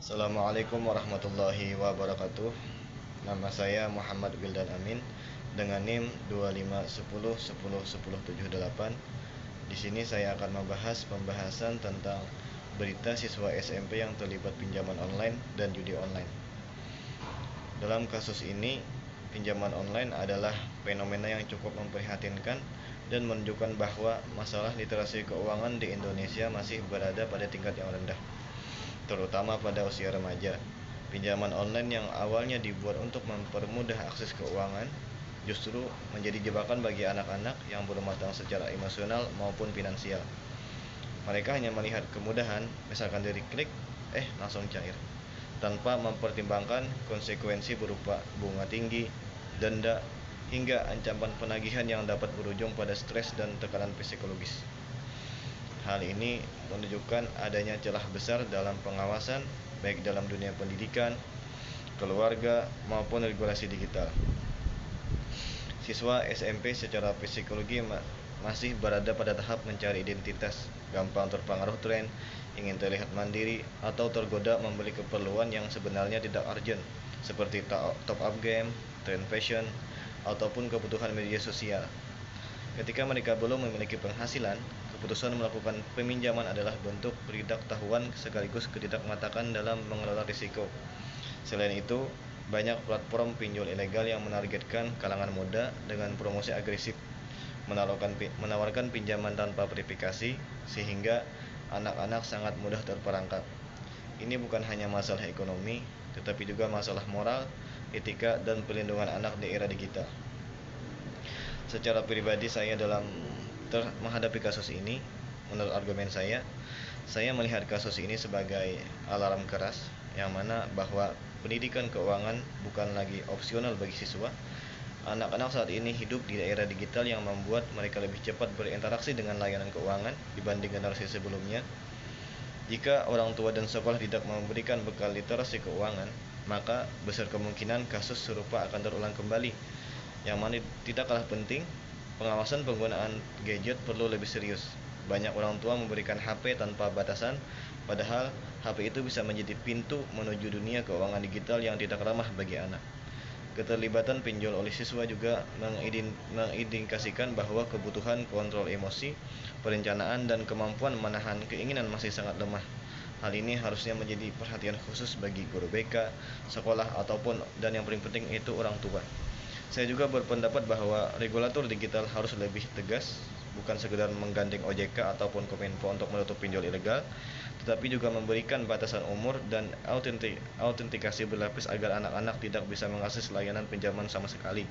Assalamualaikum warahmatullahi wabarakatuh. Nama saya Muhammad Wildan Amin dengan NIM 2510101078. Di sini saya akan membahas pembahasan tentang berita siswa SMP yang terlibat pinjaman online dan judi online. Dalam kasus ini, pinjaman online adalah fenomena yang cukup memprihatinkan dan menunjukkan bahwa masalah literasi keuangan di Indonesia masih berada pada tingkat yang rendah, terutama pada usia remaja. Pinjaman online yang awalnya dibuat untuk mempermudah akses keuangan justru menjadi jebakan bagi anak-anak yang belum matang secara emosional maupun finansial. Mereka hanya melihat kemudahan, misalkan dari klik, langsung cair, tanpa mempertimbangkan konsekuensi berupa bunga tinggi, denda, hingga ancaman penagihan yang dapat berujung pada stres dan tekanan psikologis. Hal ini menunjukkan adanya celah besar dalam pengawasan, baik dalam dunia pendidikan, keluarga, maupun regulasi digital. Siswa SMP secara psikologi masih berada pada tahap mencari identitas, gampang terpengaruh tren, ingin terlihat mandiri, atau tergoda membeli keperluan yang sebenarnya tidak urgent, seperti top up game, tren fashion, ataupun kebutuhan media sosial. Ketika mereka belum memiliki penghasilan, keputusan melakukan peminjaman adalah bentuk ketidaktahuan sekaligus ketidakmatakan dalam mengelola risiko. Selain itu, banyak platform pinjol ilegal yang menargetkan kalangan muda dengan promosi agresif, menawarkan pinjaman tanpa verifikasi, sehingga anak-anak sangat mudah terperangkap. Ini bukan hanya masalah ekonomi, tetapi juga masalah moral, etika, dan perlindungan anak di era digital. Secara pribadi saya dalam menghadapi kasus ini, menurut argumen saya melihat kasus ini sebagai alarm keras yang mana bahwa pendidikan keuangan bukan lagi opsional bagi siswa. Anak-anak saat ini hidup di era digital yang membuat mereka lebih cepat berinteraksi dengan layanan keuangan dibanding generasi sebelumnya. Jika orang tua dan sekolah tidak memberikan bekal literasi keuangan, maka besar kemungkinan kasus serupa akan terulang kembali. Yang mana tidak kalah penting, pengawasan penggunaan gadget perlu lebih serius. Banyak orang tua memberikan HP tanpa batasan, padahal HP itu bisa menjadi pintu menuju dunia keuangan digital yang tidak ramah bagi anak. Keterlibatan pinjol oleh siswa juga mengindikasikan bahwa kebutuhan kontrol emosi, perencanaan, dan kemampuan menahan keinginan masih sangat lemah. Hal ini harusnya menjadi perhatian khusus bagi guru BK, sekolah, dan yang paling penting itu orang tua. Saya juga berpendapat bahwa regulator digital harus lebih tegas, bukan sekedar menggandeng OJK ataupun Kominfo untuk menutup pinjol ilegal, tetapi juga memberikan batasan umur dan autentikasi berlapis agar anak-anak tidak bisa mengakses layanan pinjaman sama sekali.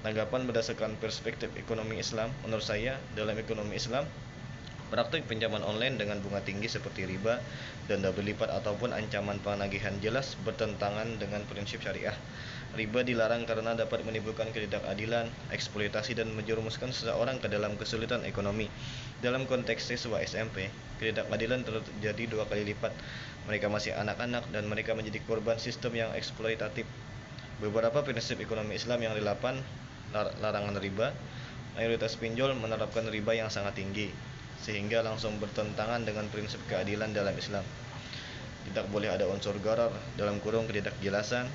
Tanggapan berdasarkan perspektif ekonomi Islam, menurut saya, dalam ekonomi Islam, praktik pinjaman online dengan bunga tinggi seperti riba, denda berlipat, ataupun ancaman penagihan jelas bertentangan dengan prinsip syariah. Riba dilarang karena dapat menimbulkan ketidakadilan, eksploitasi, dan menjerumuskan seseorang ke dalam kesulitan ekonomi. Dalam konteks siswa SMP, ketidakadilan terjadi 2 kali lipat. Mereka masih anak-anak dan mereka menjadi korban sistem yang eksploitatif. Beberapa prinsip ekonomi Islam yang relevan, larangan riba, mayoritas pinjol menerapkan riba yang sangat tinggi, sehingga langsung bertentangan dengan prinsip keadilan dalam Islam. Tidak boleh ada unsur gharar dalam kurung ketidakjelasan.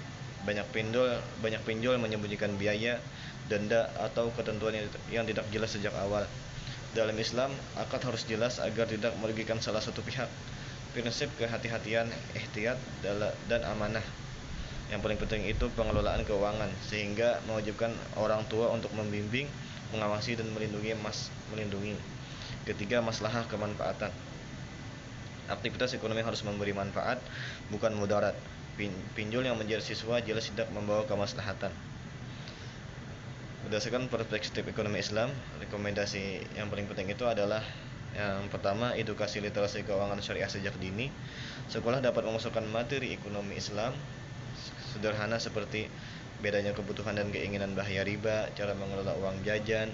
Banyak pinjol menyembunyikan biaya, denda, atau ketentuan yang tidak jelas sejak awal. Dalam Islam, akad harus jelas agar tidak merugikan salah satu pihak. Prinsip kehati-hatian, ihtiyat, dan amanah. Yang paling penting itu pengelolaan keuangan, sehingga mewajibkan orang tua untuk membimbing, mengawasi, dan melindungi. Ketiga, maslahah kemanfaatan. Aktivitas ekonomi harus memberi manfaat, bukan mudarat. Pinjol yang menjerat siswa jelas tidak membawa kemaslahatan. Berdasarkan perspektif ekonomi Islam, rekomendasi yang paling penting itu adalah yang pertama, edukasi literasi keuangan syariah sejak dini. Sekolah dapat memasukkan materi ekonomi Islam sederhana seperti bedanya kebutuhan dan keinginan, bahaya riba, cara mengelola uang jajan,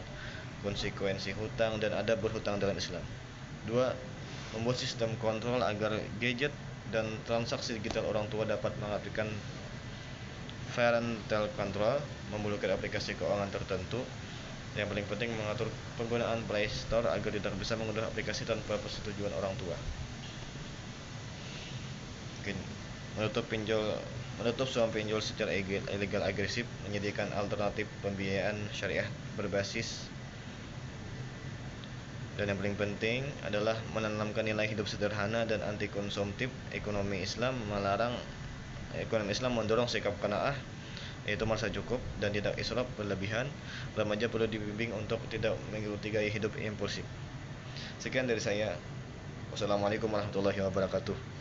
konsekuensi hutang, dan adab berhutang dalam Islam. 2. Membuat sistem kontrol agar gadget dan transaksi digital orang tua dapat mengaplikasikan parental control, memblokir aplikasi keuangan tertentu. Yang paling penting, mengatur penggunaan Play Store agar tidak bisa mengunduh aplikasi tanpa persetujuan orang tua. Mungkin menutup pinjol menutup suam pinjol secara ilegal agresif, menyediakan alternatif pembiayaan syariah berbasis, dan yang paling penting adalah menanamkan nilai hidup sederhana dan anti konsumtif. Ekonomi Islam mendorong sikap qanaah, yaitu merasa cukup dan tidak israf berlebihan. Remaja perlu dibimbing untuk tidak mengikuti gaya hidup impulsif. Sekian dari saya. Wassalamualaikum warahmatullahi wabarakatuh.